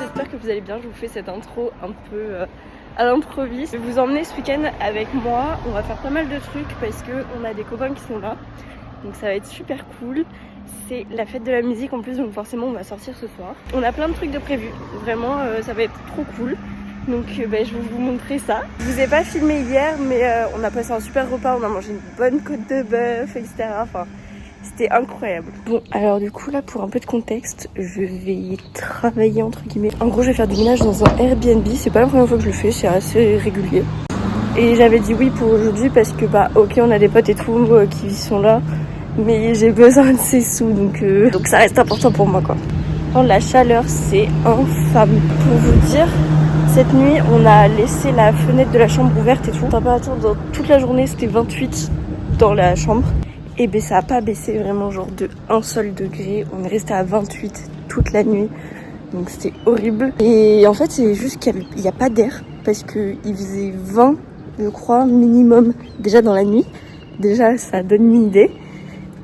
J'espère que vous allez bien, je vous fais cette intro un peu à l'improviste. Je vais vous emmener ce week-end avec moi, on va faire pas mal de trucs parce qu'on a des copains qui sont là. Donc ça va être super cool. C'est la fête de la musique en plus, donc forcément on va sortir ce soir. On a plein de trucs de prévus, vraiment ça va être trop cool. Donc je vais vous montrer ça. Je vous ai pas filmé hier, mais on a passé un super repas, on a mangé une bonne côte de bœuf, etc. Enfin, c'était incroyable. Bon, alors du coup là, pour un peu de contexte, je vais travailler entre guillemets. En gros, je vais faire du ménage dans un Airbnb. C'est pas la première fois que je le fais, c'est assez régulier. Et j'avais dit oui pour aujourd'hui parce que bah ok, on a des potes et tout qui sont là, mais j'ai besoin de ces sous, donc ça reste important pour moi quoi. La chaleur, c'est infâme. Pour vous dire, cette nuit, on a laissé la fenêtre de la chambre ouverte et tout. La température dans toute la journée, c'était 28 dans la chambre. Et ben ça a pas baissé vraiment genre de un seul degré. On est resté à 28 toute la nuit. Donc c'était horrible. Et en fait, c'est juste qu'il n'y a pas d'air parce qu'il faisait 20, je crois, minimum déjà dans la nuit. Déjà, ça donne une idée.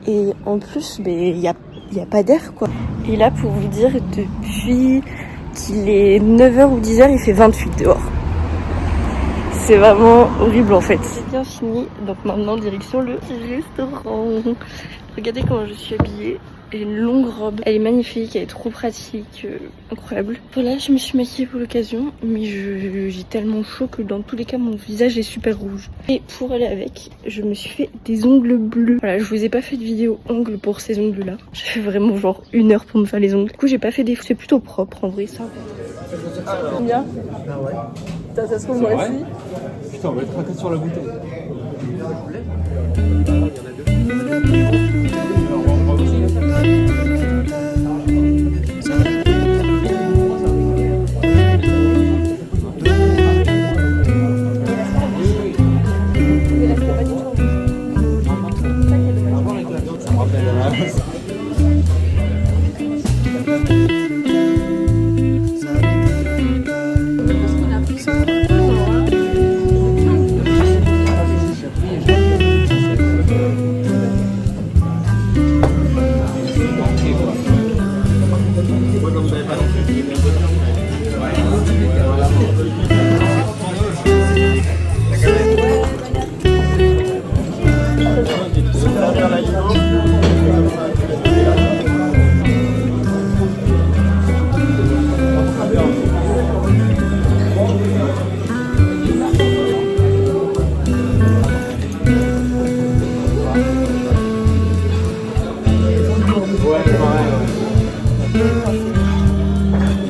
Et en plus, ben, il y a pas d'air quoi. Et là, pour vous dire, depuis qu'il est 9h ou 10h, il fait 28 dehors. C'est vraiment horrible en fait. C'est bien fini, donc maintenant direction le restaurant. Regardez comment je suis habillée. J'ai une longue robe, elle est magnifique, elle est trop pratique, incroyable. Voilà, je me suis maquillée pour l'occasion, mais j'ai tellement chaud que dans tous les cas mon visage est super rouge. Et pour aller avec, je me suis fait des ongles bleus. Voilà, je vous ai pas fait de vidéo ongles pour ces ongles là. J'ai fait vraiment genre 1 heure pour me faire les ongles. Du coup j'ai pas fait des... C'est plutôt propre en vrai ça. Bien. Ah ouais. Ça se trouve moi aussi. Putain, on va être raqué sur la bouteille.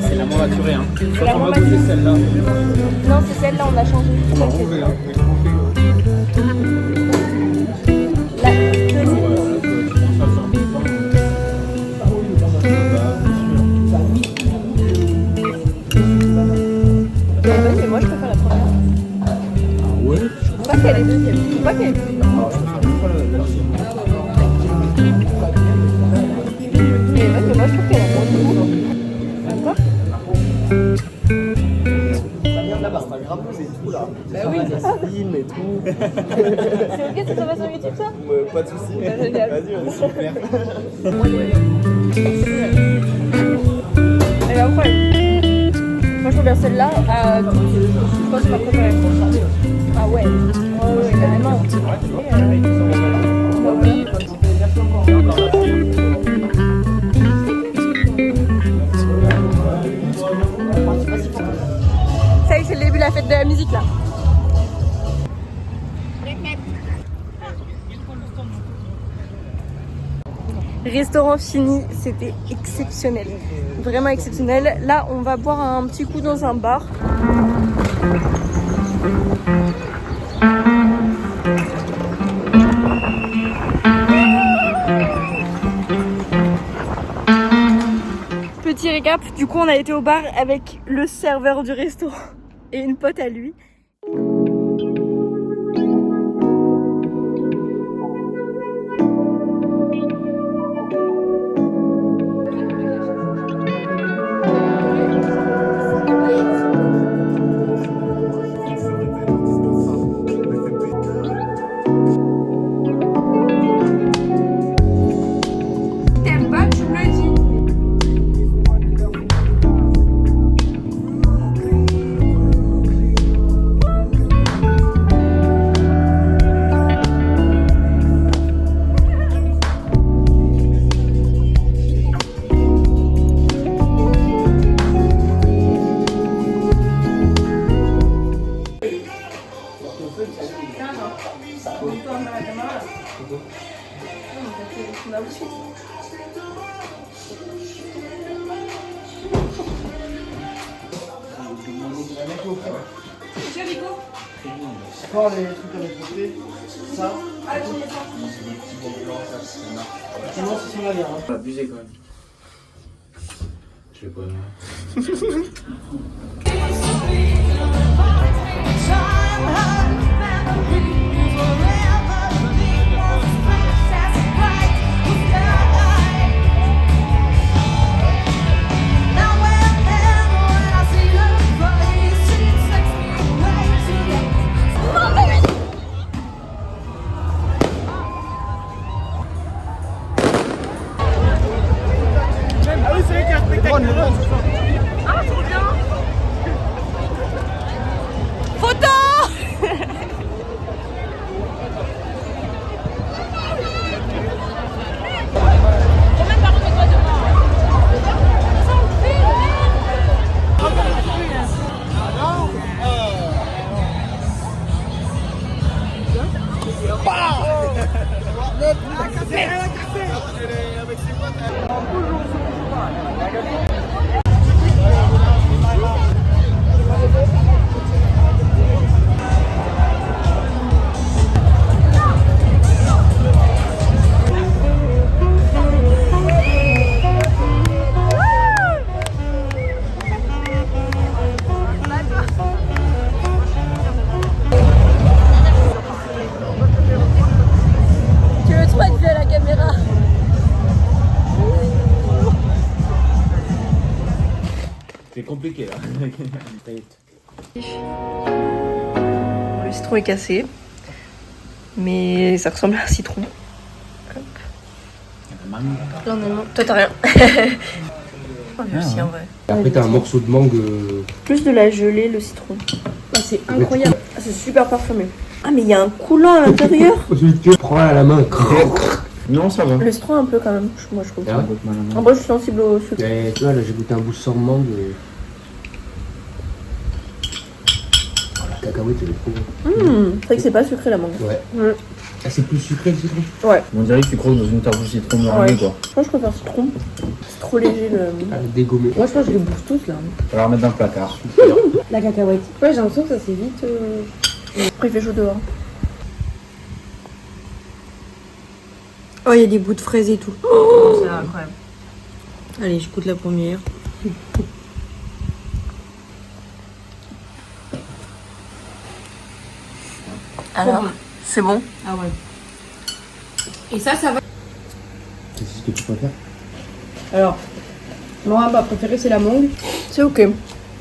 C'est la mandaturée, hein. La on va bouger celle-là. Non, c'est celle-là, on a changé. On va rouler, hein. Mais moi je préfère la première. Ah ouais? Je crois qu'elle est deuxième. Je crois qu'elle est deuxième. Mais moi je trouve qu'elle est bonne. Quoi? Ça vient de là-bas, c'est grave, c'est tout là. Bah oui, c'est ça. Film et tout. C'est ok, ça va sur YouTube ça? Pas de soucis. Bah, génial. Vas-y, on est super. Elle est incroyable. Moi je regarde celle-là à 12. Je pense que c'est ma préférée. Ah ouais. Oh ouais, carrément. Bah oui. Ça y est, c'est le début de la fête de la musique là. Restaurant fini, c'était exceptionnel, vraiment exceptionnel. Là, on va boire un petit coup dans un bar. Petit récap, du coup, on a été au bar avec le serveur du restaurant et une pote à lui. Quand les trucs avec le thé, ça. Sinon, ce sont la bière. On va abuser quand même. Je sais pas. C'est compliqué là. Le citron est cassé, mais ça ressemble à un citron. Hop. Là on est... Toi t'as rien. Aussi en vrai. Après, t'as un morceau de mangue. Plus de la gelée, le citron. Ah, c'est incroyable. Ah, c'est super parfumé. Ah, mais il y a un coulant à l'intérieur. Tu prends à la main. Non, ça va. Le citron un peu quand même, moi je trouve. Ah ouais. En vrai, je suis sensible au sucre. Et tu vois, là, j'ai goûté un bout sans mangue. La cacahuète, elle est trop bonne. C'est vrai que c'est pas sucré la mangue. Ouais. Mm. Ah, c'est plus sucré le citron. Ouais. On dirait que tu croques dans une tarte de citron meringuée quoi. Je pense que je préfère citron. C'est trop léger le. Ah, dégommé. Moi je pense que je les bouffe tous là. On va la remettre dans le placard. La cacahuète. Ouais, j'ai l'impression que ça s'est vite. Après, il fait chaud dehors. Oh, il y a des bouts de fraises et tout. C'est incroyable. Allez, je goûte la première. Alors, c'est bon? Ah ouais. Et ça va. C'est ce que tu préfères. Alors, moi, ma préférée c'est la mangue. C'est ok.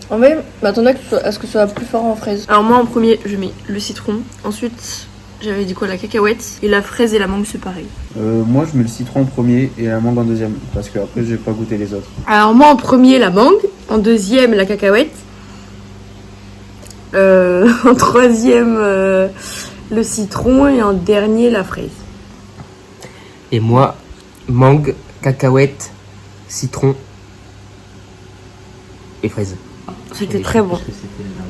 En vrai, m'attendais à ce que ce soit plus fort en fraise. Alors moi en premier, je mets le citron. Ensuite, j'avais dit quoi, la cacahuète. Et la fraise et la mangue, c'est pareil. Moi je mets le citron en premier et la mangue en deuxième. Parce que après je vais pas goûter les autres. Alors moi en premier la mangue, en deuxième la cacahuète, en troisième le citron et en dernier la fraise. Et moi, mangue, cacahuète, citron et fraise. C'était très bon. Parce que c'était la-